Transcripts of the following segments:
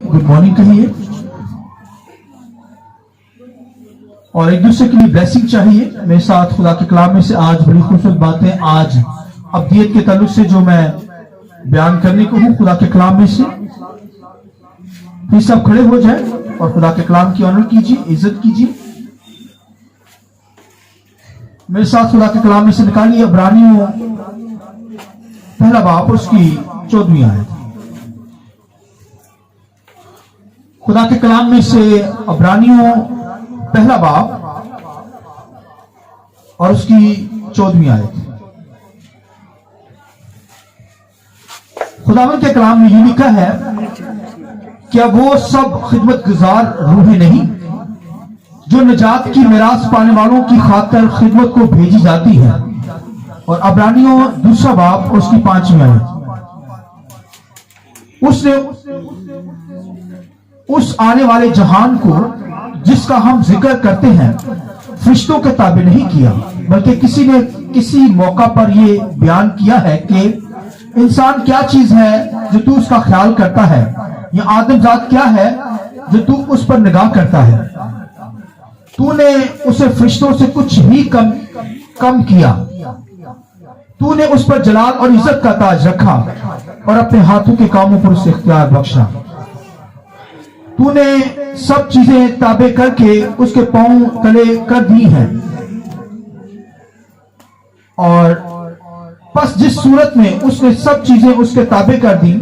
Good morning कहिए और एक दूसरे के लिए ब्लेसिंग चाहिए। मेरे साथ खुदा के कलाम में से आज बड़ी खूबसूरत बातें आज अब्दियत के ताल्लुक से जो मैं बयान करने को हूं खुदा के कलाम में से। प्लीज सब खड़े हो जाए और खुदा के कलाम की ऑनर कीजिए, इज्जत कीजिए। मेरे साथ खुदा के कलाम में से निकालिए इब्रानियों पहला बाब उसकी 14वीं आयत। खुदा के कलाम में से इब्रानियों पहला बाब और उसकी 14वीं आयत। खुदावंद के कलाम में ये लिखा है, क्या वो सब खिदमत गुजार रूहें नहीं जो निजात की मिरास पाने वालों की खातिर खिदमत को भेजी जाती है। और इब्रानियों दूसरा बाब उसकी 5वीं आयत। उसने उस आने वाले जहान को जिसका हम जिक्र करते हैं फरिश्तों के ताबे नहीं किया, बल्कि किसी ने किसी मौका पर यह बयान किया है कि इंसान क्या चीज है जो तू उसका ख्याल करता है, या आदमजात क्या है जो तू उस पर निगाह करता है। तूने उसे फरिश्तों से कुछ ही कम किया। तूने उस पर जलाल और इज्जत का ताज रखा और अपने हाथों के कामों पर उसे इख्तियार बख्शा। तूने सब चीजें ताबे करके उसके पांव तले कर दी हैं। और बस जिस सूरत में उसने सब चीजें उसके ताबे कर दी,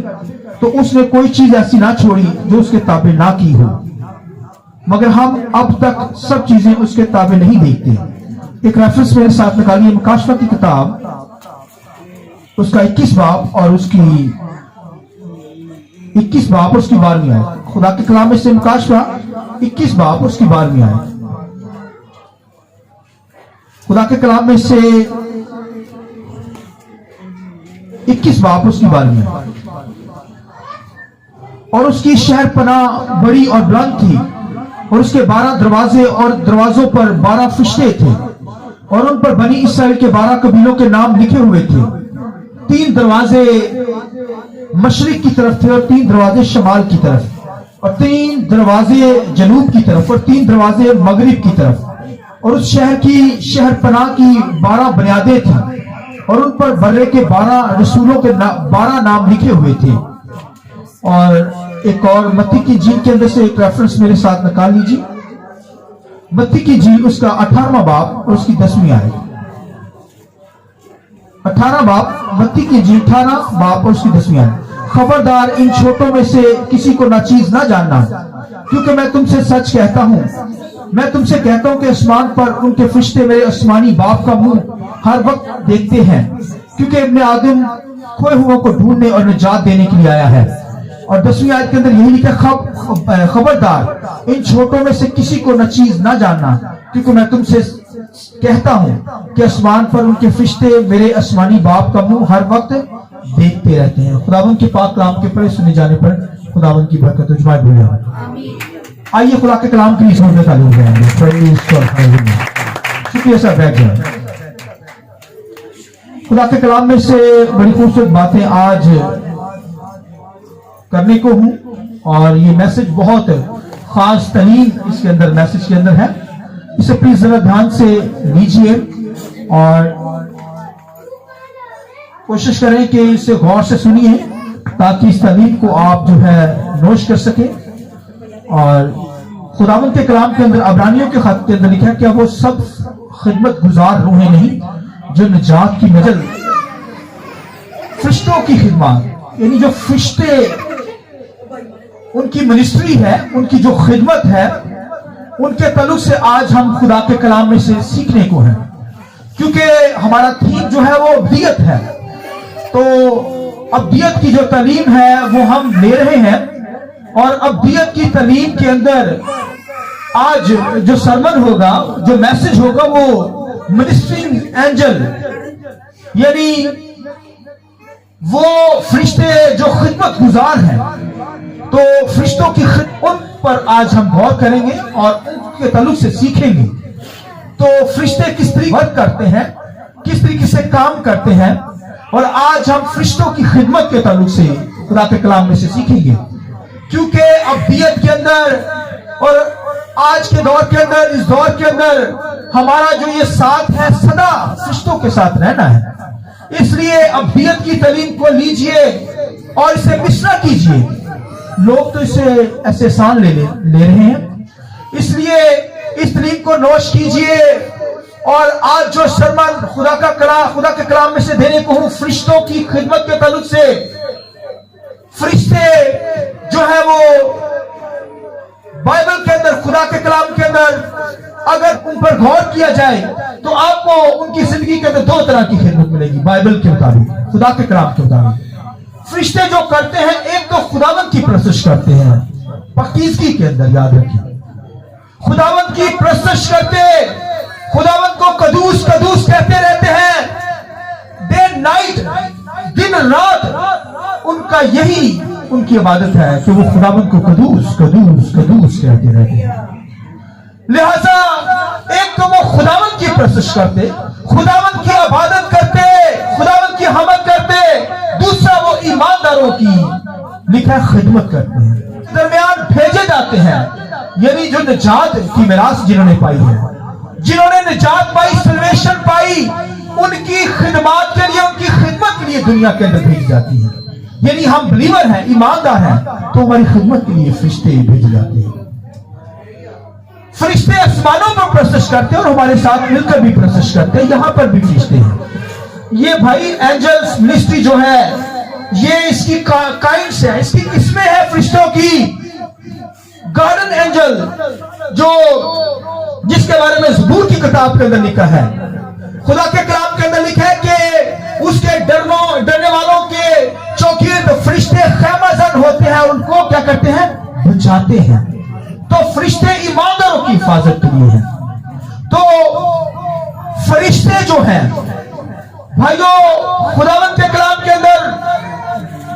तो उसने कोई चीज ऐसी ना छोड़ी जो उसके ताबे ना की हो। मगर हम अब तक सब चीजें उसके ताबे नहीं देखते। एक रेफरेंस मेरे साथ निकालिए, मुकाशफा की किताब उसका 21 बाब और उसकी 21 बाब उसकी 12वीं आयत। खुदा के कलाम में से मुकाशफा 21 बाब उसकी 12वीं आयत। खुदा के कलाम में से 21 बाब उसकी 12वीं आयत। और उसकी शहरपनाह बड़ी और बुलंद थी और उसके 12 दरवाजे और दरवाजों पर 12 फरिश्ते थे और उन पर बनी इसराइल के 12 कबीलों के नाम लिखे हुए थे। 3 दरवाजे मशरिक की तरफ थे और 3 दरवाजे शमाल की तरफ और 3 दरवाजे जनूब की तरफ और 3 दरवाजे मगरिब की तरफ। और उस शहर की शहरपनाह की 12 बुनियादें थी और उन पर बर्रे के 12 रसूलों के 12 नाम लिखे हुए थे। और एक और मत्ती की झील के अंदर से एक रेफरेंस मेरे साथ निकाल लीजिए। मत्ती की झील उसका 18वां बाब और उसकी 10वीं आयत। 18 बाब मत्ती की झील 18 बाब और उसकी 10वीं आयत। खबरदार इन छोटों में से किसी को नाचीज ना जानना, क्योंकि मैं तुमसे सच कहता हूं, मैं तुमसे कहता हूं कि आसमान पर उनके फरिश्ते मेरे आसमानी बाप का मुंह हर वक्त देखते हैं, क्योंकि इब्ने आदम खोए हुओं को ढूंढने और निजात देने के लिए आया है। और 10वीं आयत के अंदर यही लिखा, खबरदार इन छोटों में से किसी को नाचीज ना जानना, क्योंकि मैं तुमसे कहता हूं कि आसमान पर उनके फरिश्ते मेरे आसमानी बाप का मुंह हर वक्त देखते रहते हैं। खुदावंद के पाक कलाम के पढ़े सुने जाने पर खुदावंद की बरकत उजमाए भूलिया। आइए खुदा के कलाम की लिए चालू हो जाएंगे। शुक्रिया सर, बैठ जाए। खुदा के कलाम में से बड़ी खूबसूरत बातें आज करने को हूं और ये मैसेज बहुत खास तरीन इसके अंदर मैसेज के अंदर है। इसे प्लीज जरा ध्यान से लीजिए और कोशिश करें कि इसे गौर से सुनिए ताकि इस तालीम को आप जो है नोश कर सके। और खुदावंद के कलाम के अंदर इब्रानियों के खत के अंदर लिखा है, क्या वो सब खिदमत गुजार रूहें नहीं जो निजात की नजर फरिश्तों की खिदमत, यानी जो फरिश्ते उनकी मिनिस्ट्री है, उनकी जो खिदमत है, उनके ताल्लुक से आज हम खुदा के कलाम में से सीखने को है। क्योंकि हमारा थीम जो है वो अब्दियत है, तो अब्दियत की जो तालीम है वो हम ले रहे हैं। और अब्दियत की तालीम के अंदर आज जो सरमन होगा, जो मैसेज होगा, वो मिनिस्ट्रिंग एंजल, यानी वो फरिश्ते जो खिदमत गुजार हैं, तो फरिश्तों की उन पर आज हम गौर करेंगे और उनके ताल्लुक से सीखेंगे। तो फरिश्ते किस तरीके वर्क करते हैं, किस तरीके से काम करते हैं, और आज हम फरिश्तों की खिदमत के ताल्लुक से खुदा के कलाम में से सीखेंगे। क्योंकि अब्दियत के अंदर और आज के दौर के अंदर, इस दौर के अंदर हमारा जो ये साथ है सदा फरिश्तों के साथ रहना है। इसलिए अब्दियत की तालीम को लीजिए और इसे मिस ना कीजिए। लोग तो इसे ऐसे आसान ले रहे हैं, इसलिए इस तालीम को नोश कीजिए। और आज जो सरमन खुदा के कलाम में से देने को हूं, फरिश्तों की खिदमत के ताल्लुक से, फरिश्ते जो है वो बाइबल के अंदर, खुदा के कलाम के अंदर अगर उन पर गौर किया जाए तो आपको उनकी जिंदगी के अंदर दो तरह की खिदमत मिलेगी बाइबल के मुताबिक, खुदा के कलाम के मुताबिक। फरिश्ते जो करते हैं, एक तो खुदावंद की प्रशंसा करते हैं पाकीज़गी के अंदर, याद रखिए, खुदावंद की प्रशंसा करते, खुदावंद को कदूस कदूस कहते रहते हैं। डे नाइट, दिन रात उनका यही उनकी इबादत है कि वो खुदावंद को कदूस कदूस कदूस कहते रहते हैं। लिहाजा एक तो वो खुदावंद की प्रशंसा करते, खुदावंद की इबादत करते, खुदावंद की हमद करते, दूसरा वो ईमानदारों की लिखा खिदमत करते हैं, दरमियान भेजे जाते हैं। यानी जो निजात की मिरास जिन्होंने पाई है, जिन्होंने निजात पाई, सल्वेशन पाई, उनकी खिदमत के लिए, उनकी खिदमत के लिए दुनिया के अंदर भेजी जाती है। यानी हम बिलीवर हैं, ईमानदार हैं, तो हमारी खिदमत के लिए फरिश्ते भेजे जाते हैं। फरिश्ते आसमानों पर प्रशंसा करते हैं और हमारे साथ मिलकर भी प्रशंसा करते हैं। यहां पर भी फरिश्ते हैं। ये भाई एंजल्स मिनिस्ट्री जो है, ये इसकी काइंड्स है, इसकी किस्में हैं फरिश्तों की। गार्डन एंजल जो जिसके बारे में ज़बूर की किताब के अंदर लिखा है, खुदा के कलाम के अंदर लिखा है कि उसके डरने वालों के चौकीद फरिश्ते खैमाजन होते हैं, उनको क्या करते हैं, बचाते हैं। तो फरिश्ते ईमानदारों की हिफाजत के लिए हैं। तो फरिश्ते जो हैं भाइयों, खुदावंद के कलाम के अंदर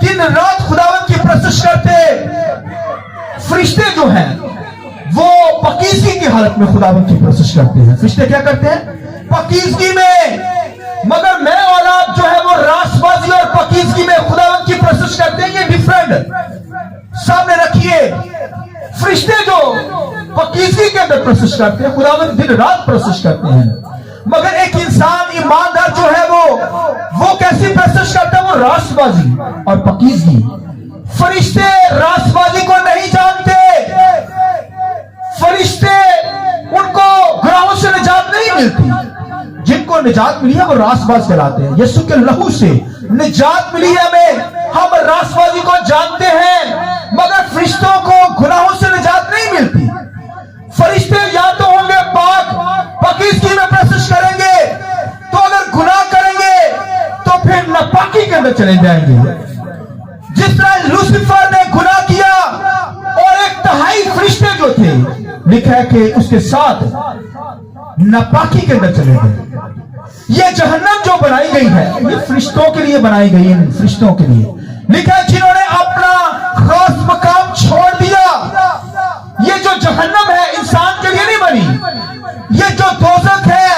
दिन रात खुदावंद की प्रशंसा करते। फरिश्ते जो हैं वो पाकीज़गी की हालत में खुदावंद की प्रशंसा करते हैं। फरिश्ते क्या करते हैं, पाकीज़गी में। मगर मैं और आप जो है वो रासबाजी और पाकीज़गी में खुदावंद की प्रशंसा करते हैं। ये डिफरेंट सामने रखिए। फरिश्ते जो पाकीज़गी के अंदर प्रशंसा करते हैं, खुदावंद दिन रात प्रशंसा करते हैं। मगर एक इंसान ईमानदार जो है वो कैसी प्रशंसा करता है, वो रासबाजी और पाकीज़गी। फरिश्ते रासबाजी को नहीं जानते। फरिश्ते, उनको गुनाहों से निजात नहीं मिलती। जिनको निजात मिली है वो रासबाज कहलाते हैं। यीशु के लहू से निजात मिली है हमें, हम रासबाजी को जानते हैं। मगर फरिश्तों को गुनाहों से निजात नहीं मिलती। फरिश्ते या तो होंगे पाकीज़गी में प्रशंसा करेंगे, तो अगर गुनाह करेंगे तो फिर नापाकी के अंदर चले जाएंगे। जिस तरह लूसीफर ने गुनाह किया और एक तिहाई फरिश्ते जो थे, लिखा है कि उसके साथ नापाकी के अंदर चले गए। ये जहन्नम जो बनाई गई है, ये फरिश्तों के लिए बनाई गई है, फरिश्तों के लिए। लिखा है जिन्होंने अपना खास मकाम छोड़ दिया। ये जो जहन्नम है इंसान के लिए नहीं बनी। ये जो दोज़ख है,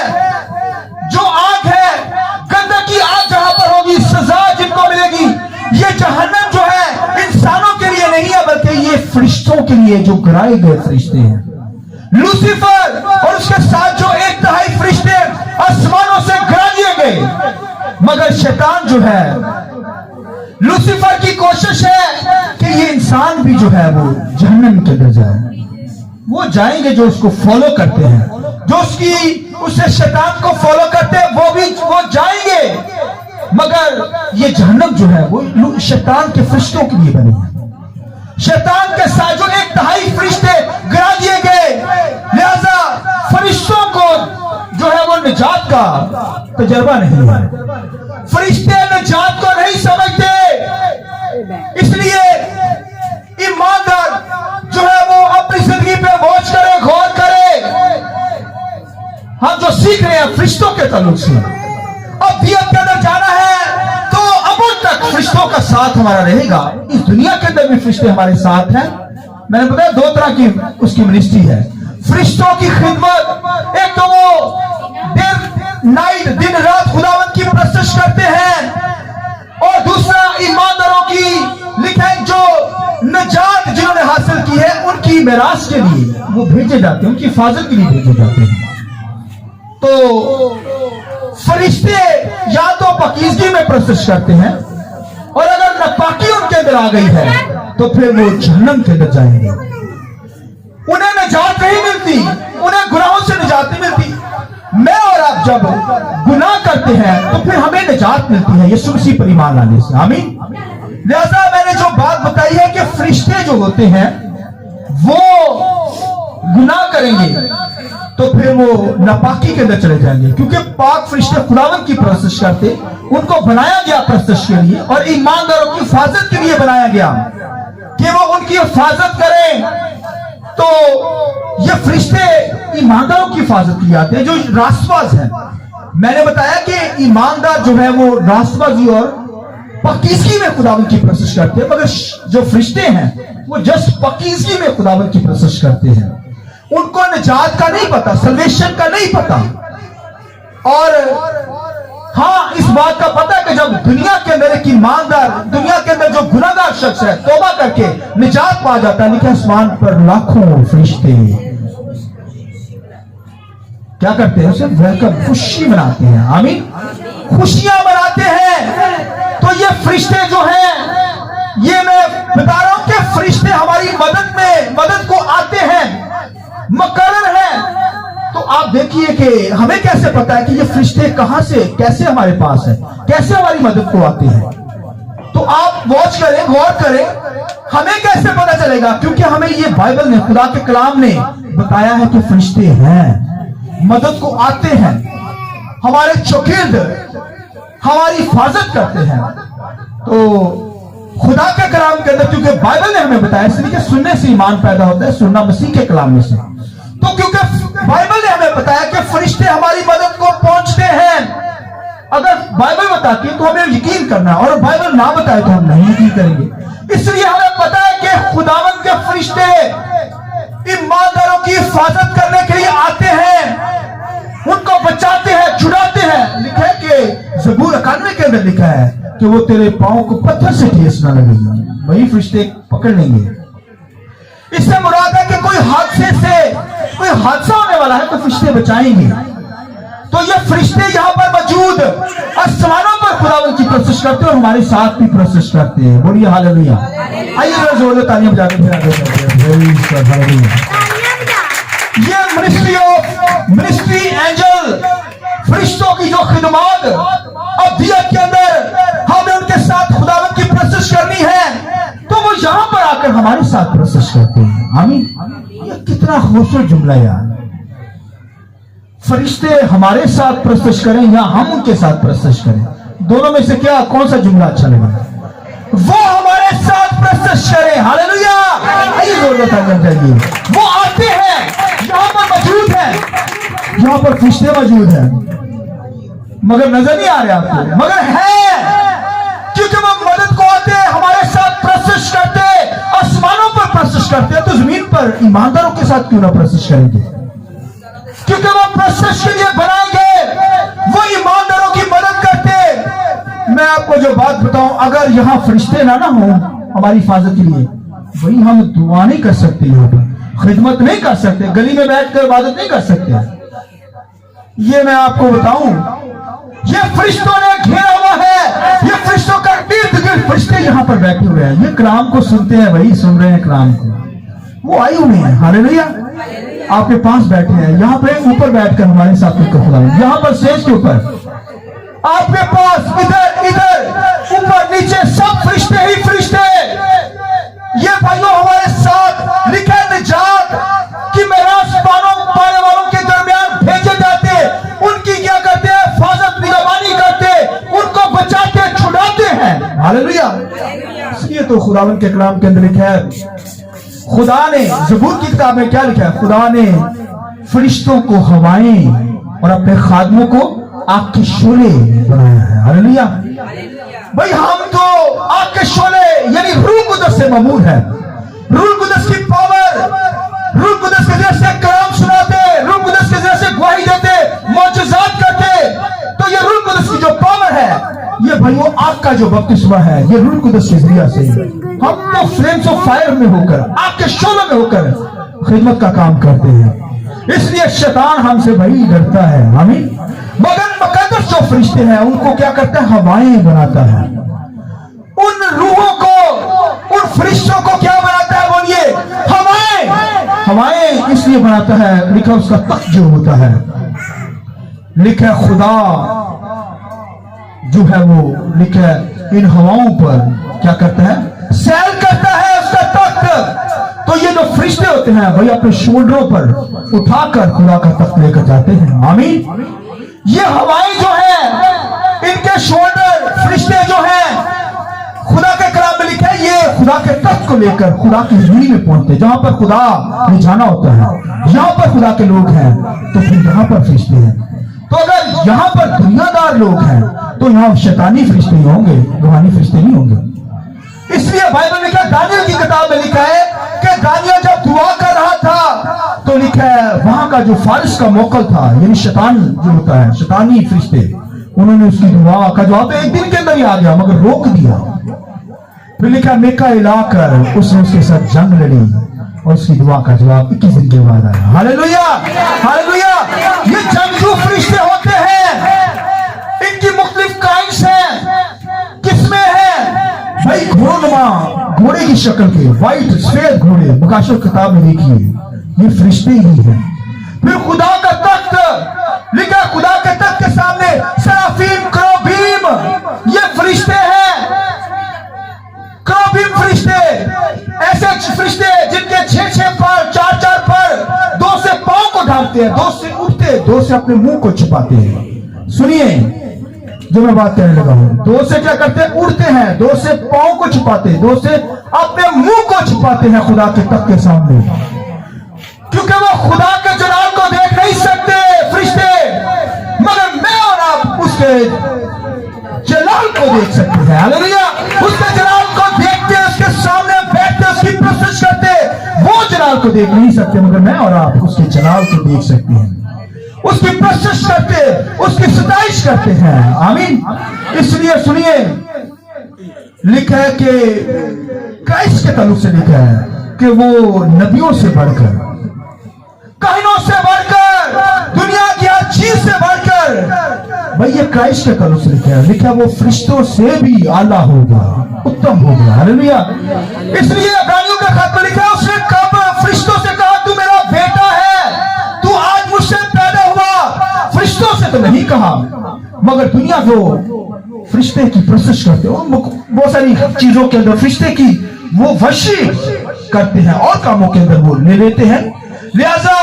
जो आग है, गंदगी आग जहां पर होगी, सजा जिनको मिलेगी, ये जहन्नम जो है इंसानों के लिए नहीं है, बल्कि ये फरिश्तों के लिए जो गिराए गए फरिश्ते हैं। लूसीफर और उसके साथ जो एक तिहाई फरिश्ते आसमानों से गिरा दिए गए। मगर शैतान जो है, लूसीफर की कोशिश है कि ये इंसान भी जो है वो जहन्नम के अंदर जाए। वो जाएंगे जो उसको फॉलो करते हैं, जो उससे शैतान को फॉलो करते हैं, वो जाएंगे। मगर ये जहन्नम जो है वो शैतान के फरिश्तों के लिए बनी है। शैतान के साथ जो एक तिहाई फरिश्ते गिरा दिए गए, लिहाजा फरिश्तों को जो है वो निजात का तजर्बा नहीं है। फरिश्ते निजात को नहीं समझते। इसलिए ईमानदार जो है वो अपनी जिंदगी पे गौर करे, गौर करे। हम जो सीख रहे हैं फरिश्तों के ताल्लुक से, अब दियत के अंदर जाना है तो अब तक फरिश्तों का साथ हमारा रहेगा। इस दुनिया के अंदर भी फरिश्ते हमारे साथ हैं। मैंने बताया दो तरह की उसकी मिनिस्ट्री है। फरिश्तों की खिदमत, एक तो वो नाइट, दिन रात खुदावंद की प्रशंसा करते हैं, और दूसरा ईमानदारों की लिखे जो निजात जिन्होंने हासिल की है उनकी मिरास के लिए वो भेजे जाते हैं, उनकी हिफाजत के लिए भेजे जाते हैं। तो फरिश्ते या तो पाकीज़गी में प्रस्तुत करते हैं, और अगर नापाकी उनके अंदर आ गई है तो फिर वो जहन्नम के अंदर जाएंगे। उन्हें निजात नहीं मिलती, उन्हें गुनाहों से निजात नहीं मिलती। मैं और आप जब गुनाह करते हैं तो फिर हमें निजात मिलती है यीशु मसीह पर ईमान लाने से। आमीन। लिहाजा मैंने जो बात बताई है कि फरिश्ते जो होते हैं वो गुनाह करेंगे तो फिर वो नापाकी के अंदर चले जाएंगे, क्योंकि पाक फरिश्ते खुदावंद की परस्तिश करते, उनको बनाया गया परस्तिश के लिए और ईमानदारों की हिफाजत के लिए बनाया गया कि वो उनकी हिफाजत करें। तो ये फरिश्ते ईमानदारों की हिफाजत के लिए आते हैं जो रास्तबाज हैं। मैंने बताया कि ईमानदार जो है वो रास्तबाजी और पाकीज़गी में खुदावंद की परस्तिश करते हैं, मगर जो फरिश्ते हैं वो जस्ट पाकीज़गी में खुदावंद की परस्तिश करते हैं। उनको निजात का नहीं पता, सल्वेशन का नहीं पता। और हाँ, इस बात का पता है कि जब दुनिया के अंदर एक ईमानदार, दुनिया के अंदर जो गुनाहगार शख्स है तौबा करके निजात पा जाता है, लिखा आसमान पर लाखों फरिश्ते क्या करते हैं, उसे वेलकम, खुशी मनाते हैं। आमीन, खुशियां मनाते हैं। तो ये फरिश्ते जो हैं, ये मैं बता रहा हूं कि फरिश्ते हमारी मदद को आते हैं, मुकर्रर है। तो आप देखिए कि हमें कैसे पता है कि ये फरिश्ते कहां से, कैसे हमारे पास है, कैसे हमारी मदद को आते हैं। तो आप वॉच करें, गौर करें, हमें कैसे पता चलेगा, क्योंकि हमें ये बाइबल ने, खुदा के कलाम ने बताया है कि फरिश्ते हैं, मदद को आते हैं, हमारे चौकिर्द हमारी हिफाजत करते हैं। तो खुदा के कलाम के अंदर, क्योंकि बाइबल ने हमें बताया, इसलिए कि सुनने से ईमान पैदा होता है, सुनना मसीह के कलाम में से। तो क्योंकि बाइबल ने हमें बताया कि फरिश्ते हमारी मदद को पहुंचते हैं, अगर बाइबल बताती है तो हमें यकीन करना है, और बाइबल ना बताए तो हम नहीं यकीन करेंगे। इसलिए हमें पता है कि खुदावंद के फरिश्ते ईमानदारों की हिफाजत करने के लिए आते हैं, उनको बचाते हैं, छुड़ाते हैं। लिखा है कि ज़बूर 91 के अंदर लिखा है कि वो तेरे पांव को पत्थर से ठेस ना लगेगा, वही फरिश्ते पकड़ लेंगे। इससे मुराद है कि कोई हादसा होने वाला है तो फरिश्ते बचाएंगे। तो ये फरिश्ते यहाँ पर मौजूद आसमानों पर खुदावंद की परस्तिश करते हैं और हमारे साथ भी परस्तिश करते हैं। बोलिए हालेलुया। आइए जोर से तालियां बजाकर फिर आगे बढ़ते हैं। ये मिनिस्ट्री एंजल फरिश्तों की जो खिदमत अब्दियत के अंदर हमें उनके साथ खुदावंद की परस्तिश करनी है, तो वो यहाँ पर आकर हमारे साथ परस्तिश करते हैं। आमीन। ये कितना खूबसूरत जुमला यार। फरिश्ते हमारे साथ परस्तिश करें या हम उनके साथ परस्तिश करें, दोनों में से क्या, कौन सा जुमला अच्छा लगा? वो हमारे साथ परस्तिश करें। हालेलुया। आइए जोर से तालियां बजाइए। वो आते हैं, यहाँ पर मौजूद है, यहाँ पर फरिश्ते मौजूद हैं, मगर नजर नहीं आ रहे आपको, मगर है, क्योंकि वो मदद को आते हैं, हमारे साथ परस्तिश करते, आसमानों पर परस्तिश करते हैं। तो जमीन पर ईमानदारों के साथ क्यों ना परस्तिश करेंगे, क्योंकि वो परस्तिश के लिए बनाए गए, वो ईमानदारों की मदद करते। मैं आपको जो बात बताऊं, अगर यहाँ फरिश्ते ना हो हमारी हिफाजत के लिए, वही हम दुआ नहीं कर सकते, यहाँ पर खिदमत नहीं कर सकते, गली में बैठकर इबादत नहीं कर सकते। ये मैं आपको बताऊं, ये फरिश्तों ने घेरा हुआ है, ये फरिश्तों का इर्द गिर्द फरिश्ते यहाँ पर बैठे हुए हैं, ये कलाम को सुनते हैं, वही सुन रहे हैं कलाम को, वो आए हुए हैं। हालेलुया। आपके पास बैठे हैं, यहाँ पे ऊपर बैठकर हमारे साथ खुदावंद, यहाँ पर स्टेज के ऊपर आपके पास, इधर ऊपर नीचे सब फरिश्ते ही फरिश्ते। ये भाइयों हमारे साथ लिखा निजात कि मेराज पाने वालों के दरमियान भेजे जाते, उनकी क्या करते हैं, हिफाजत निगरानी करते, उनको बचाते, छुड़ाते हैं। हालेलुया। इसलिए तो खुदावंद के कलाम के अंदर लिखा है, खुदा ने ज़बूर की किताब में क्या लिखा है, खुदा ने फरिश्तों को हवाएं और अपने खादमों को आग के शोले बनाया है। हालेलुया। भाई हम तो आग के शोले यानी रूह कुदस से ममूर है, रूह कुदस की पावर, रूह कुदस के जरिए से कलाम सुनाते, रूह कुदस के जरिए से गवाही देते, मौजज़ात करते। तो ये रूह कुदस की जो पावर है, ये भाइयों आग का जो बपतिस्मा है, ये रूह कुदस के जरिए से हम तो फ्लेम्स ऑफ फायर में होकर, आग के शोलों में होकर खिदमत का काम करते हैं, इसलिए शैतान हमसे भाई डरता है। आमीन। मगर मुकद्दस जो फरिश्ते हैं उनको क्या करता है, हवाएं बनाता है। उन रूहों को, उन फरिश्तों को क्या बनाता है, बोलिए, हवाएं। हवाएं इसलिए बनाता है, लिखा उसका तख्त जो होता है, लिखा खुदा जो है वो लिखा इन हवाओं पर क्या करता है, सैर करता है उसका तख्त। तो ये जो फरिश्ते होते हैं वही अपने शोल्डरों पर उठाकर खुदा का तख्त लेकर जाते हैं। आमीन। ये हवाएं जो है, इनके शोल्डर फरिश्ते जो हैं, खुदा के कलाम में लिखा है, ये खुदा के तख्त को लेकर खुदा की हजूरी में पहुंचते, जहां पर खुदा ने जाना होता है। यहां पर खुदा के लोग हैं तो फिर यहां पर फरिश्ते हैं। तो अगर यहां पर दुनियादार लोग हैं तो यहां शैतानी फरिश्ते ही होंगे, रूहानी फरिश्ते नहीं होंगे। इसलिए बाइबल में लिखा, दानियल की किताब में लिखा है कि दानियल जब दुआ कर रहा था तो लिखा है वहां का जो फारिस का मोकल था, यानी शैतान जो होता है, शैतानी फरिश्ते, उन्होंने उसकी दुआ का जवाब एक दिन के अंदर ही आ गया, मगर रोक दिया। फिर लिखा मीकाएल आकर उसने उसके साथ जंग लड़ी और उसकी दुआ का जवाब 21 दिन के बाद आया। Hallelujah, hallelujah. ये जंगजू फरिश्ते होते हैं, इनकी मुख्तलिफ काइंड्स हैं। किसमें है भाई, घोड़नुमा, घोड़े की शक्ल के, व्हाइट सफेद घोड़े, मुकाशर किताब में देखिए, ये फरिश्ते ही हैं। फिर खुदा का तख्त, लिखा खुदा के तख्त के सामने सराफीम, करोबीम, ये फरिश्ते हैं। करोबीम फरिश्ते, ऐसे फरिश्ते जिनके 6-6 पर, 4-4 पर, 2 से पांव को ढांकते हैं, 2 से उठते, 2 से अपने मुंह को छुपाते हैं। सुनिए जो मैं बात कहने लगा हूं, 2 से क्या करते हैं, उड़ते हैं, 2 से पांव को छुपाते हैं, 2 से अपने मुंह को छुपाते हैं खुदा के तख्त के सामने, क्योंकि वो खुदा के जलाल को देख नहीं सकते फरिश्ते, मगर मैं और आप उसके जलाल को देख सकते हैं। हालेलुया। उसके जलाल को देखते, उसके सामने बैठते, उसकी प्रशंसा करते। वो जलाल को देख नहीं सकते, मगर मैं और आप उसके जलाल को देख सकते हैं, उसकी प्रशंसा करते, उसकी सताइश करते हैं। आमीन। इसलिए सुनिए, लिखा है कि क्राइस्ट के ताल्लुक से लिखा है कि वो नबियों से बढ़कर, काहिनों से बढ़कर, दुनिया की हर चीज से बढ़कर, भाई ये क्राइस्ट के ताल्लुक से लिखा है वो फरिश्तों से भी आला होगा, उत्तम होगा। हालेलुया। इसलिए इब्रानियों का खत में लिखा है, उसने कब फरिश्तों से कहा तू मेरा बेटा है, तू आज मुझसे पैदा हुआ। फरिश्तों से तो नहीं कहा, मगर दुनिया को फरिश्ते की प्रशंसा करते हैं, बहुत सारी चीजों के अंदर फरिश्ते की वो वशी करते हैं और कामों के अंदर वो ले लेते हैं। लिहाजा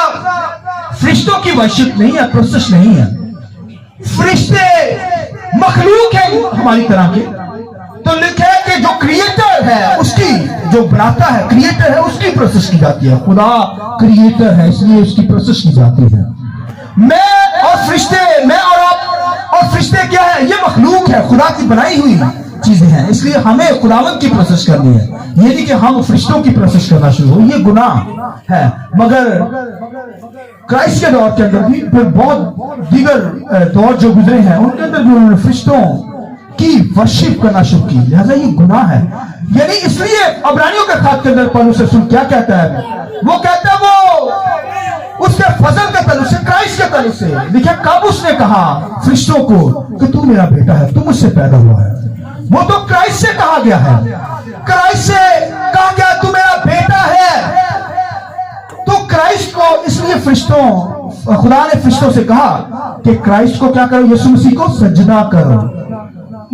फरिश्तों की वशियत नहीं है, प्रोसेस नहीं है। फरिश्ते मखलूक है हमारी तरह के, तो लिखा है कि जो क्रिएटर है उसकी, जो बनाता है, क्रिएटर है, उसकी प्रोसेस की जाती है। खुदा क्रिएटर है, इसलिए उसकी प्रोसेस की जाती है। मैं और फरिश्ते, मैं और आप और फरिश्ते क्या है, ये मखलूक है, खुदा की बनाई हुई चीजें हैं, इसलिए हमें खुदावंद की प्रोसेस करनी है। ये नहीं कि हम फरिश्तों की प्रोसेस करना शुरू हो, ये गुनाह है। मगर क्राइस्ट के दौर के अंदर भी फिर बहुत दीगर दौर जो गुजरे हैं उनके अंदर भी उन्होंने फरिश्तों की वर्शिप करना शुरू की, लिहाजा ये गुनाह है। यानी इसलिए इब्रानियों के खत के अंदर पौलुस रसूल क्या कहता है, वो कहता है वो उसके फजल के ताल्लुक से, क्राइस्ट के ताल्लुक से लिखा, कब उसने कहा फरिश्तों को कि तू मेरा बेटा है, तू मुझसे पैदा हुआ है। वो तो क्राइस्ट से कहा गया है, क्राइस्ट से कहा गया तू मेरा बेटा है। तो क्राइस्ट को इसलिए फरिश्तों, खुदा ने फरिश्तों से कहा कि क्राइस्ट को क्या करो, यीशु मसीह को सजदा करो।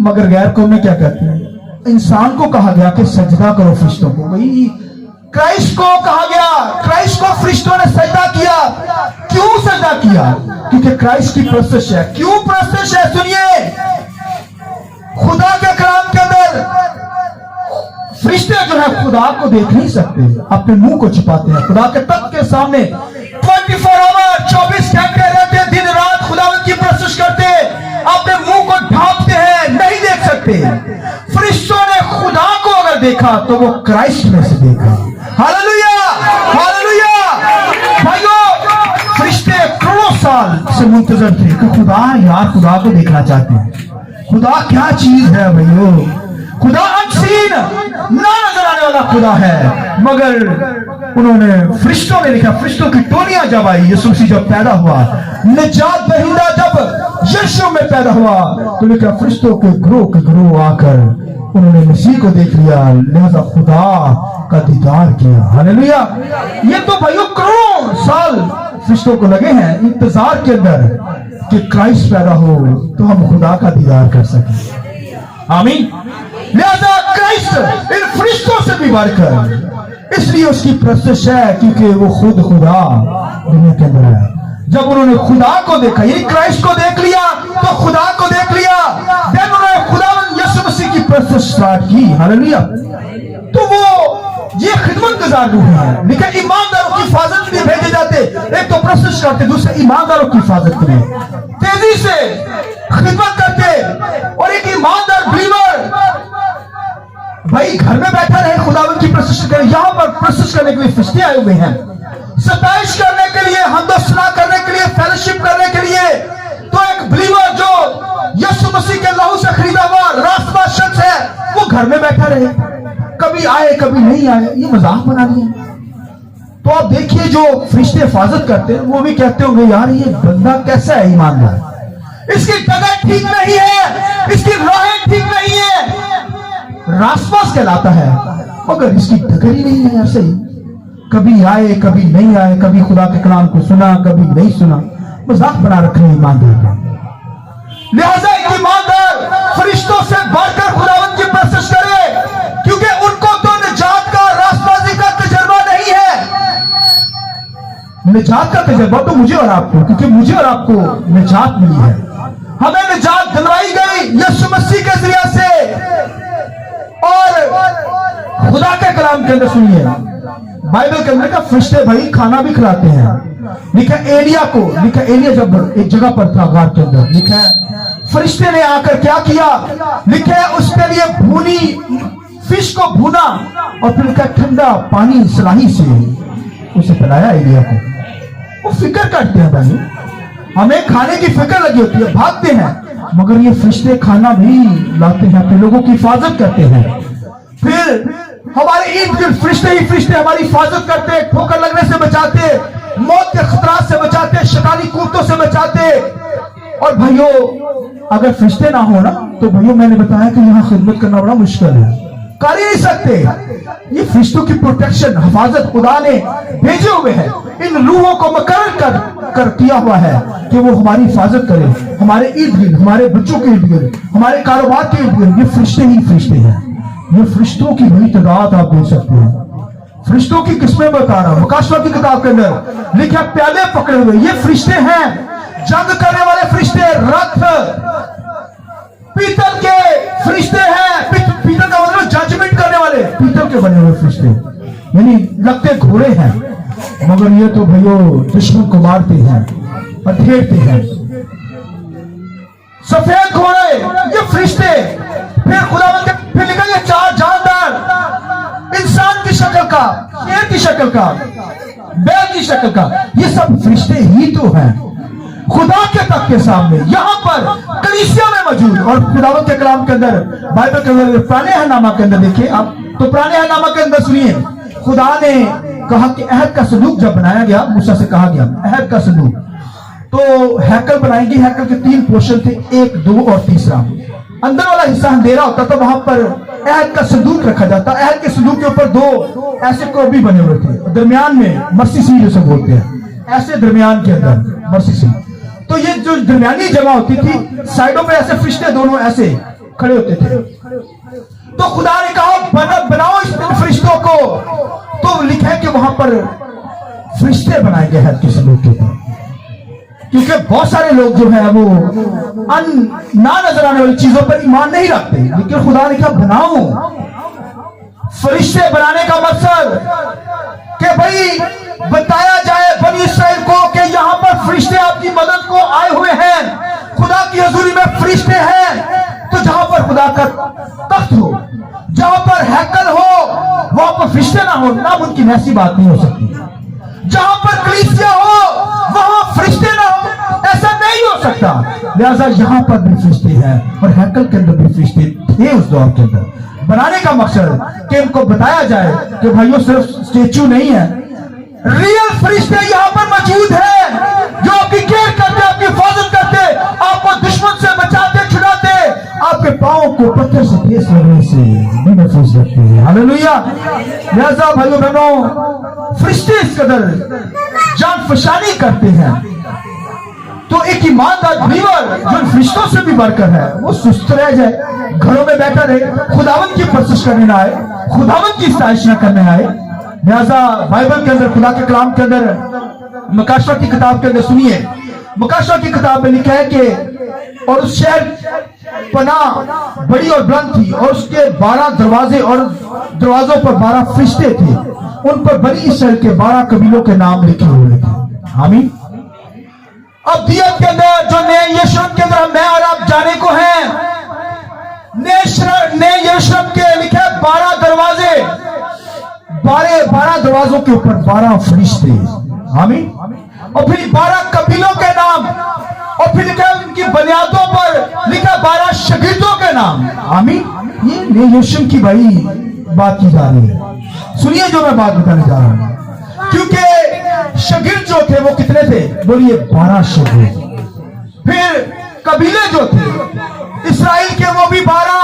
मगर गैर कौम में क्या कहते हैं, इंसान को कहा गया कि सजदा करो फरिश्तों को। भाई क्राइस्ट को कहा गया, क्राइस्ट को फरिश्तों ने सजदा किया। क्यों सजदा किया? क्योंकि क्राइस्ट की प्रोसेस है। क्यों प्रोसेस है? सुनिए, खुदा के कलाम के अंदर फरिश्ते जो है खुदा को देख नहीं सकते, अपने मुंह को छिपाते हैं। खुदा के तख्त के सामने 24 आवर 24 घंटे रहते, दिन रात खुदावंद की प्रोसेस करते, अपने मुंह को ढांपते हैं, नहीं देख सकते। फरिश्तों ने खुदा को अगर देखा तो वो क्राइस्ट में से देखा। Hallelujah, hallelujah. भाइयों, फरिश्ते करोड़ों साल से मुंतजर थे कि खुदा, यार खुदा को देखना चाहते हैं। खुदा क्या चीज है भाइयों? खुदा अनसीन, ना नजर आने वाला खुदा है। मगर उन्होंने, फरिश्तों ने लिखा, फरिश्तों की टोलियां जब आई, यीशु मसीह जब पैदा हुआ, निजात दहिंदा जब यीशु में पैदा हुआ, तो लिखा फरिश्तों के ग्रोह आकर उन्होंने मसीह को देख लिया, लिहाजा खुदा का दीदार किया। हालेलुया। ये तो भाइयों करोड़ों साल फरिश्तों को लगे हैं इंतजार के अंदर कि क्राइस्ट पैदा हो तो हम खुदा का दीदार कर सकें। आमीन। लिहाजा क्राइस्ट इन फरिश्तों से भी बढ़कर, इसलिए उसकी प्रशंसा है क्योंकि वो खुद खुदा दुनिया के अंदर है। जब उन्होंने खुदा को देखा, ये क्राइस्ट को देख लिया तो खुदा को देख लिया, देन उन्होंने खुदा यीशु मसीह की प्रशंसा स्टार्ट की। हालेलुया। तो वो ये खिदमत गुजार रूह है। लेकिन ईमानदारों की हिफाजत के लिए भेजे जाते, एक तो प्रशंसा करते, दूसरे ईमानदारों की हिफाजत के लिए तेजी से खिदमत करते। और एक ईमानदार बिलीवर भाई घर में बैठा रहे, खुदावंद की प्रशंसा करे। यहां पर प्रशंसा करने के लिए फरिश्ते आए हुए हैं, सताइश करने के लिए, हमदोसना करने के लिए, फेलोशिप करने के लिए। तो एक बिलीवर जो यीशु मसीह के लहू से खरीदा हुआ रास्तबाज शख्स है, वो घर में बैठा रहे, कभी आए कभी नहीं आए, ये मजाक बना लिया। तो आप देखिए जो फरिश्ते हिफाजत करते हैं वो भी कहते होंगे यार ये बंदा कैसा है ईमानदार, इसकी डगर ठीक नहीं है, इसकी राहें ठीक नहीं है, रास्तबाज कहलाता है, मगर इसकी डगर ही नहीं है। ऐसे ही कभी आए कभी नहीं आए, कभी खुदा के कलाम को सुना कभी नहीं सुना, मजाक बना रखे हैं ईमानदार का। लिहाजा एक ईमानदार फरिश्तों से बढ़कर खुदावंद की प्रशंसा करे, क्योंकि उनको तो निजात का, रास्तबाजी का तजर्बा नहीं है। निजात का तजर्बा तो मुझे और आपको, क्योंकि मुझे और आपको निजात मिली है, हमें निजात दिलवाई गई यीशु मसीह के जरिए से। और खुदा के कलाम के अंदर सुनिए, बाइबल के अंदर का फरिश्ते भाई खाना भी खिलाते हैं। लिखा एलिया को, लिखा एलिया जब एक जगह पर था गार के अंदर, लिखा है फरिश्ते ने आकर क्या किया, लिखा है उसके लिए भूनी फिश को भूना और फिर उसका ठंडा पानी सलाही से उसे पिलाया एलिया को। वो फिक्र करते हैं भाई, हमें खाने की फिक्र लगी होती है, भागते हैं, मगर ये फरिश्ते खाना भी लाते हैं, फिर लोगों की हिफाजत करते हैं। फिर हमारे इर्द गिर्द फरिश्ते ही फरिश्ते हमारी हिफाजत करते, ठोकर लगने से बचाते, मौत के खतरात से बचाते, शैतानी कुत्तों से बचाते। और भाइयों अगर फरिश्ते ना हो ना तो भाइयों मैंने बताया कि यहाँ खिदमत करना बड़ा मुश्किल है, कर ही नहीं सकते। ये फरिश्तों की प्रोटेक्शन, हिफाजत खुदा ने भेजे हुए हैं, इन रूहों को मुकर्रर कर किया हुआ है कि वो हमारी हिफाजत करे, हमारे इर्द गिर्द, हमारे बच्चों के इर्द गिर्द, हमारे कारोबार के इर्द गिर्द। ये फरिश्ते ही फरिश्ते हैं। ये फरिश्तों की बड़ी तादाद आप देख सकते हैं। फरिश्तों की किस्में बता रहा हूं, मुकाशवा की किताब के अंदर लिखा प्याले पकड़े हुए, ये फरिश्ते हैं। जंग करने वाले फरिश्ते, रथ पीतल के फरिश्ते हैं, पीतल का मतलब जजमेंट करने वाले पीतल के बने हुए फरिश्ते, यानी लगते घोड़े हैं, मगर ये तो भैया दुश्मन को मारते हैं और घेरते हैं। सफेद घोड़े ये फरिश्ते, फिर खुदावंद के फिर लिखा ये चार जानदार, इंसान की शक्ल का, शेर की शक्ल का, बैल की शक्ल का, ये सब फरिश्ते ही तो हैं खुदा के तख्त के सामने, यहाँ पर कलीसिया में मौजूद। और खुदावंद के कलाम के अंदर, बाइबल के अंदर, पुराने अहदनामा के अंदर देखिए आप, तो पुराने अहदनामा के अंदर सुनिए, खुदा ने कहा कि अहद का संदूक जब बनाया गया, मूसा से कहा गया अहद का संदूक, तो हैकल बनाएंगे, हैकल के 3 पोर्शन थे, 1, 2 और तीसरा। अंदर वाला हिस्सा अंधेरा होता था, वहां पर अहद का संदूक रखा जाता। अहद के संदूक के ऊपर 2 ऐसे कोबी बने हुए थे, दरमियान में मर्सी सीट जिसे बोलते हैं, ऐसे दरमियान के अंदर मर्सी सीट। तो ये जो दरमियानी जगह होती थी, साइडों पे ऐसे फरिश्ते दोनों ऐसे खड़े होते थे। तो खुदा ने कहा बनाओ इस फरिश्तों को, तो लिखा है कि वहां पर फरिश्ते बनाए गए हैं किसी लोग के ऊपर, क्योंकि बहुत सारे लोग जो है वो ना नजर आने वाली चीजों पर ईमान नहीं रखते, लेकिन खुदा ने कहा बनाओ। फरिश्ते बनाने का मकसद कि भाई बताया जाए बनी इस्राएल को कि यहाँ पर फरिश्ते आपकी मदद को आए हुए हैं, खुदा की हजूरी में फरिश्ते हैं। तो जहां पर खुदा का तख्त हो, जहां पर हैकल हो, वहां पर फरिश्ते ना हो, नामुमकिन ऐसी बात नहीं हो सकती। जहां पर कलीसिया हो वहां फरिश्ते ना हो, ऐसा नहीं हो सकता। लिहाजा यहां पर भी फरिश्ते हैं और हैकल के अंदर भी फरिश्ते थे उस दौर के अंदर। बनाने का मकसद कि इनको बताया जाए कि भाइयों सिर्फ स्टेचू नहीं है, रियल फरिश्ते यहाँ पर मौजूद है जो आपकी केयर करते, आपकी हिफाजत करते, आपको दुश्मन से बचाते, छुड़ाते, आपके पांव को पत्थर से ठेस लगने से भी महफूज रखते हैं। हालेलुया। लिहाजा भाइयों बहनों, फरिश्ते इस कदर जान फशानी करते हैं, तो एक ईमानदार बिलीवर जो फरिश्तों से भी बढ़कर है, वो सुस्त रह जाए, घरों में बैठा रहे, खुदावंद की परस्तिश करने ना आए, खुदावंद की साजिश न करने आए। लिहाजा बाइबल के अंदर, खुदा के कलाम के अंदर, मकाशवा की किताब के अंदर सुनिए, मकाशवा की किताब में लिखा है कि और उस शहर पनाह बड़ी और बुलंद थी और उसके 12 दरवाजे और दरवाजों पर 12 फरिश्ते थे, उन पर बनी इसराइल के 12 कबीलों के नाम लिखे हुए थे। आमीन। अब दियत के अंदर जो नए यरूशलेम के अंदर मैं और आप जाने को हैं, नए यरूशलेम के लिखे 12 दरवाजे, 12 दरवाजों के ऊपर 12 फरिश्ते। आमीन। और फिर 12 कबीलों के नाम, और फिर लिखा उनकी बुनियादों पर लिखा 12 शागिर्दों के नाम। आमीन। ये नए यरूशलेम की भाई बात की जा रही है। सुनिए जो मैं बात बताने जा रहा हूं, क्योंकि शागिर्द जो थे वो कितने थे? बोलिए 12 शागिर्द। फिर कबीले जो थे इस्राएल के वो भी 12,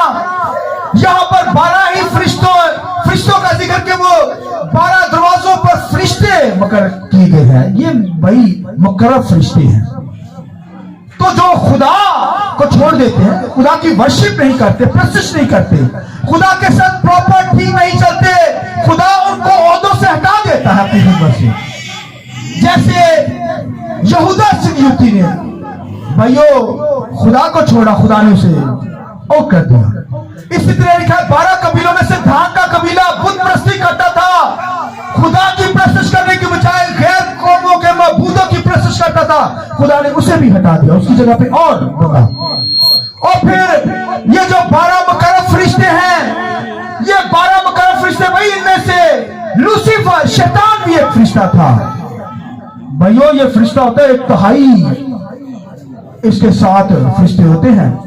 यहां पर 12 ही फरिश्तों का जिक्र के वो 12 दरवाजों पर फरिश्ते मुकर्रर किए गए हैं। ये भाई मुकर्रर फरिश्ते हैं। तो जो खुदा को छोड़ देते हैं, खुदा की वर्शिप नहीं करते, प्रशिश नहीं करते, खुदा के साथ प्रॉपर ठीक नहीं चलते, खुदा उनको ओहदों से हटा देता है अपनी खिदमत से। जैसे यहूदा युवती ने भाइयों खुदा को छोड़ा, खुदा ने उसे और कर दिया। इसी तरह लिखा है 12 कबीलों में से धान का कबीला बुत परस्ती करता था, खुदा की प्रशिश करने के बजाय गैर कौमों के मबूदों की प्रशिश करता था, खुदा ने उसे भी हटा दिया, उसकी जगह पे और बना। और फिर ये जो 12 मुकर्रर फरिश्ते हैं, ये 12 मुकर्रर फरिश्ते भाई, इनमें से लूसीफर शैतान भी एक फरिश्ता था। भाइयों ये फरिश्ता होता है 1/3 इसके 7 फरिश्ते होते हैं।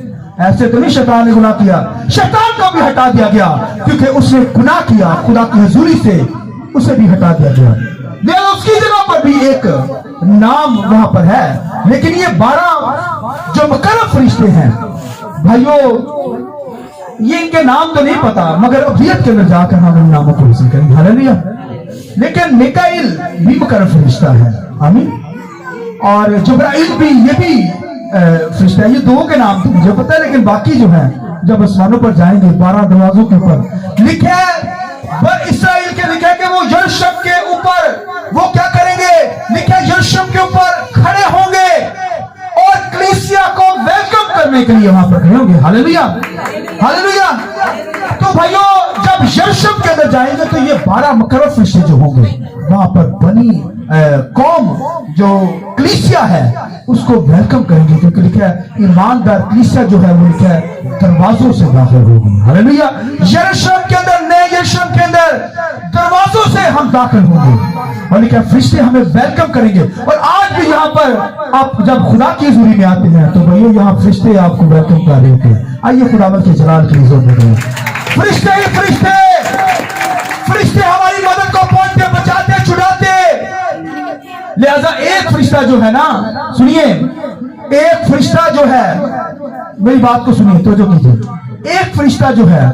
ऐसे तो नहीं शैतान ने गुनाह किया, शैतान को भी हटा दिया गया क्योंकि उसने गुनाह किया, खुदा की हुजूरी से उसे भी हटा दिया गया। लेकिन उसकी जगह पर भी एक नाम वहां पर है। लेकिन ये 12 जो मुकर्रर फरिश्ते हैं भाइयों, ये इनके नाम तो नहीं पता, मगर अबदियत के अंदर जाकर हम इन नामों को हासिल करेंगे। हालेलुया। लेकिन मिकाईल भी मुकर्रर फरिश्ता है। आमीन। और जिब्राइल भी, ये भी फरिश्ता है। ये 2 के नाम तो मुझे पता है, लेकिन बाकी जो है जब आसमानों पर जाएंगे 12 दरवाजों के ऊपर लिखे बर इस्राएल के लिखे कि वो यरूशलेम के ऊपर वो क्या करेंगे? लिखे यरूशलेम के ऊपर खड़े होंगे और कलीसिया को वेलकम करने के लिए वहां पर खड़े होंगे। Hallelujah, hallelujah. तो भाइयों जब यरूशलेम के अंदर जाएंगे तो ये 12 मुकर्रर फरिश्ते जो होंगे वहां पर बनी कौम जो कलीसिया है उसको वेलकम करेंगे, क्योंकि लिखा है ईमानदार कलीसिया जो है वो लिखा है दरवाजों से दाखिल होगी। हालेलुया। यरूशलेम के अंदर, नए यरूशलेम के अंदर दरवाजों से हम दाखिल होंगे और लिखा है फरिश्ते हमें वेलकम करेंगे। और आज भी यहाँ पर आप जब खुदा की हुजूरी में आते हैं तो भैया यहाँ फरिश्ते आपको वेलकम कर रहे होते हैं। आइए खुदावंद के जलाल की इज्जत देते हैं। फरिश्ते ही फरिश्ते, फरिश्ते हमारी मदद को पहुंचते, बचाते, छुड़ाते। लिहाजा एक फरिश्ता जो है ना, सुनिए, एक फरिश्ता जो है, मेरी बात को सुनिए तो जो कीजिए, एक फरिश्ता जो है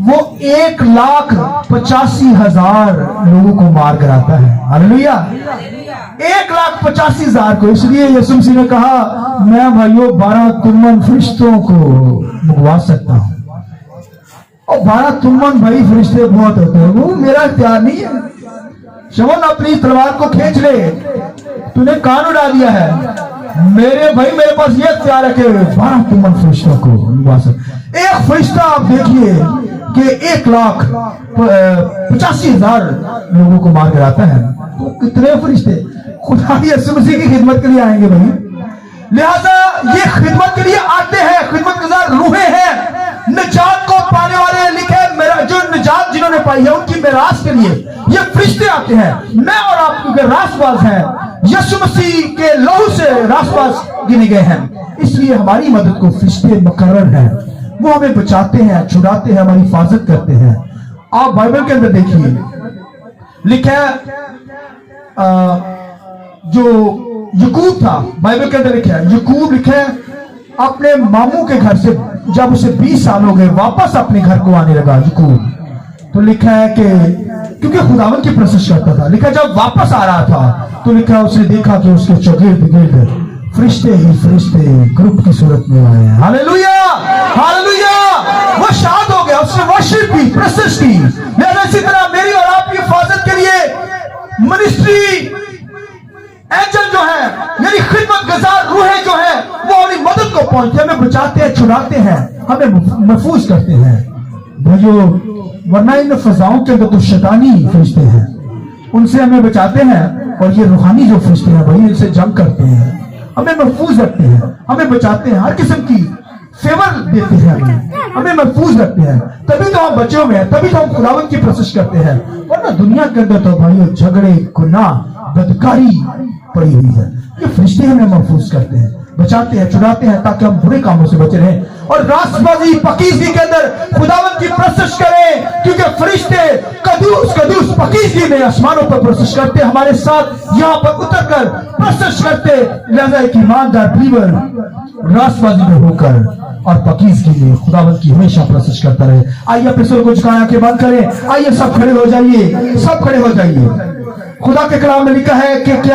वो 1,85,000 लोगों को मार कर आता है। हालेलुया। 1,85,000 को। इसलिए यीशु मसीह ने कहा मैं भाइयों 12 तुमन फरिश्तों को मुगवा सकता हूं। और 12 तुमन भाई फरिश्ते बहुत होते हैं, वो मेरा इख्तियार नहीं है। शमन अपनी तलवार को खींच ले, तूने कान उड़ा दिया है। मेरे भाई मेरे पास ये इख्तियार है कि 12 तुमन फरिश्तों को मुगवा सकता। एक फरिश्ता आप देखिए कि 1,85,000 लोगों को मार कर आता है, तो कितने फरिश्ते खुदा यीशु मसीह की खिदमत के लिए आएंगे भाई। लिहाजा ये खिदमत के लिए आते हैं, खिदमतगार रूहें हैं, निजात को पाने वाले। लिखे मेरा जो निजात जिन्होंने पाई है उनकी मेरास के लिए ये फरिश्ते आते हैं। मैं और आप क्योंकि रासबाज हैं, यीशु मसीह के लहू से रासबाज गिने गए हैं, इसलिए हमारी मदद को फरिश्ते मुकर्रर हैं वो हमें बचाते हैं, छुड़ाते हैं, हमारी हिफाजत करते हैं। आप बाइबल के अंदर देखिए, लिखा है जो यकूब था, बाइबल के अंदर लिखा है, यकूब लिखा है अपने मामू के घर से जब उसे 20 साल हो गए वापस अपने घर को आने लगा यकूब। तो लिखा है कि क्योंकि खुदावन की प्रशंसा करता था, लिखा जब वापस आ रहा था तो लिखा उसने देखा कि उसके चौगिर्द फरिश्ते ही फरिश्ते ग्रुप की सूरत में आए हैं। Hallelujah, hallelujah. वो शाद हो गया, उसने वर्शिप की, प्रशंसा की। लिहाजा इसी तरह मेरी और आपकी हिफाजत के लिए मिनिस्ट्री एंजल जो है, यानी खिदमत गुजार रूहें जो है, वो हमारी मदद को पहुंचते, हमें बचाते हैं, छुड़ाते हैं, हमें महफूज करते हैं। भाइयों, वरना इन फजाओं के अंदर तो शैतानी फरिश्ते हैं, उनसे हमें बचाते हैं। और ये रूहानी जो फरिश्ते हैं भाई, इनसे जंग करते हैं, हमें महफूज रखते हैं, हमें बचाते हैं, हर किस्म की फेवर देते हैं, हमें महफूज रखते हैं। तभी तो हम बचे हुए हैं, तभी तो हम खुदावन की प्रशंसा करते हैं। वरना दुनिया के अंदर तो भाइयों झगड़े, गुनाह, बदकारी पड़ी हुई है। ये फरिश्ते हमें महफूज करते हैं, बचाते हैं, छुड़ाते हैं, ताकि हम बुरे कामों से बचे रहें और रास्तबाजी पकीज़गी के अंदर खुदावन की प्रशंसा करें। क्योंकि फरिश्ते कदूस कदूस पकीज़गी में आसमानों पर प्रशंसा करते, हमारे साथ यहाँ पर उतर कर प्रशंसा करते। लिहाजा एक ईमानदार बिलीवर रास्तबाजी में होकर और पकीज़गी में खुदावन की हमेशा प्रशंसा करता रहे। आइए अपने सिर को झुकाया के बात करें, आइए सब खड़े हो जाइए, सब खड़े हो जाइए। खुदा के कलाम में लिखा है कि क्या